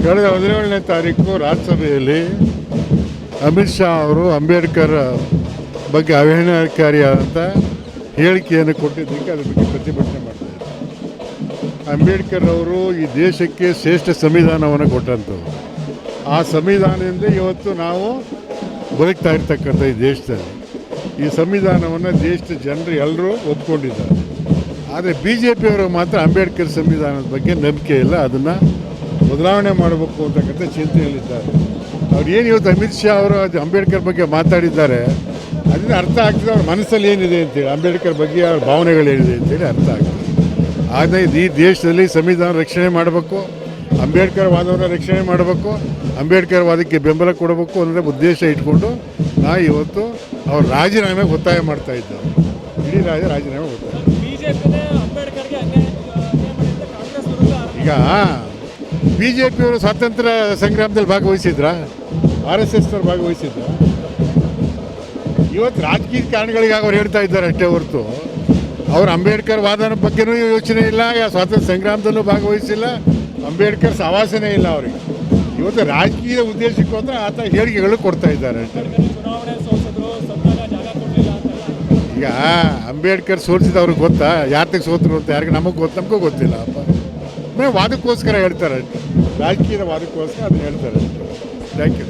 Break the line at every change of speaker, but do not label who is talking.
ಕಳೆದ 17ನೇ ತಾರೀಕು ರಾಜ್ಯಸಭೆಯಲ್ಲಿ ಅಮಿತ್ ಶಾ ಅವರು ಅಂಬೇಡ್ಕರ್ ಬಗ್ಗೆ ಅವಹೇಳನಕಾರಿಯಾದಂಥ ಹೇಳಿಕೆಯನ್ನು ಕೊಟ್ಟಿದ್ದಕ್ಕೆ ಅದ್ರ ಬಗ್ಗೆ ಪ್ರತಿಭಟನೆ ಮಾಡ್ತಾಯಿದ್ದಾರೆ. ಅಂಬೇಡ್ಕರ್ ಅವರು ಈ ದೇಶಕ್ಕೆ ಶ್ರೇಷ್ಠ ಸಂವಿಧಾನವನ್ನು ಕೊಟ್ಟಂಥವ್ರು. ಆ ಸಂವಿಧಾನದಿಂದ ಇವತ್ತು ನಾವು ಬದುಕ್ತಾ ಇರ್ತಕ್ಕಂಥ ಈ ದೇಶದಲ್ಲಿ ಈ ಸಂವಿಧಾನವನ್ನು ದೇಶದ ಜನರು ಎಲ್ಲರೂ ಒಪ್ಕೊಂಡಿದ್ದಾರೆ. ಆದರೆ BJPಯವರು ಮಾತ್ರ ಅಂಬೇಡ್ಕರ್ ಸಂವಿಧಾನದ ಬಗ್ಗೆ ನಂಬಿಕೆ ಇಲ್ಲ, ಅದನ್ನು ಬದಲಾವಣೆ ಮಾಡಬೇಕು ಅಂತಕ್ಕಂಥ ಚಿಂತೆಯಲ್ಲಿದ್ದಾರೆ. ಅವ್ರು ಏನು ಇವತ್ತು ಅಮಿತ್ ಶಾ ಅವರು ಅದು ಅಂಬೇಡ್ಕರ್ ಬಗ್ಗೆ ಮಾತಾಡಿದ್ದಾರೆ, ಅದರಿಂದ ಅರ್ಥ ಆಗ್ತದೆ ಅವ್ರ ಮನಸ್ಸಲ್ಲಿ ಏನಿದೆ ಅಂತೇಳಿ, ಅಂಬೇಡ್ಕರ್ ಬಗ್ಗೆ ಅವ್ರ ಭಾವನೆಗಳೇನಿದೆ ಅಂತೇಳಿ ಅರ್ಥ ಆಗ್ತದೆ. ಆದರೆ ಈ ದೇಶದಲ್ಲಿ ಸಂವಿಧಾನ ರಕ್ಷಣೆ ಮಾಡಬೇಕು, ಅಂಬೇಡ್ಕರ್ ವಾದವನ್ನು ರಕ್ಷಣೆ ಮಾಡಬೇಕು, ಅಂಬೇಡ್ಕರ್ ವಾದಕ್ಕೆ ಬೆಂಬಲ ಕೊಡಬೇಕು ಅನ್ನೋದೇ ಉದ್ದೇಶ ಇಟ್ಕೊಂಡು ನಾವು ಇವತ್ತು ಅವ್ರ ರಾಜೀನಾಮೆಗೆ ಒತ್ತಾಯ ಮಾಡ್ತಾ ಇದ್ದಾರೆ. ಇಡೀ ರಾಜೀನಾಮೆ ಒತ್ತಾಯ. ಈಗ BJPಯವರು ಸ್ವಾತಂತ್ರ್ಯ ಸಂಗ್ರಾಮದಲ್ಲಿ ಭಾಗವಹಿಸಿದ್ರಾ? RSSನವ್ರು ಭಾಗವಹಿಸಿದ್ರ? ಇವತ್ತು ರಾಜಕೀಯ ಕಾರಣಗಳಿಗಾಗಿ ಅವ್ರು ಹೇಳ್ತಾ ಇದ್ದಾರೆ ಅಷ್ಟೇ ಹೊರತು ಅವ್ರು ಅಂಬೇಡ್ಕರ್ ವಾದನ ಬಗ್ಗೆನೂ ಯೋಚನೆ ಇಲ್ಲ, ಸ್ವಾತಂತ್ರ್ಯ ಸಂಗ್ರಾಮದಲ್ಲೂ ಭಾಗವಹಿಸಿಲ್ಲ, ಅಂಬೇಡ್ಕರ್ ಸವಾಸನೆ ಇಲ್ಲ ಅವರಿಗೆ. ಇವತ್ತು ರಾಜಕೀಯ ಉದ್ದೇಶಕ್ಕೋಸ್ಕರ ಆತ ಹೇಳಿಕೆಗಳು ಕೊಡ್ತಾ ಇದ್ದಾರೆ ಅಷ್ಟೇ. ಈಗ ಅಂಬೇಡ್ಕರ್ ಸೋಲಿಸಿದ ಅವ್ರಿಗೆ ಗೊತ್ತಾ ಯಾತಕ್ಕೆ ಸೋತರು ಅಂತ? ಯಾರಿಗೆ ನಮಗೂ ಗೊತ್ತಿಲ್ಲ ಅಪ್ಪ. ವಾದಕ್ಕೋಸ್ಕರ ಹೇಳ್ತಾರೆ ಅಷ್ಟೇ, ರಾಜಕೀಯದ ವಾದಕ್ಕೋಸ್ಕರ ಅದನ್ನು ಹೇಳ್ತಾರೆ ಅಷ್ಟೇ. Thank you.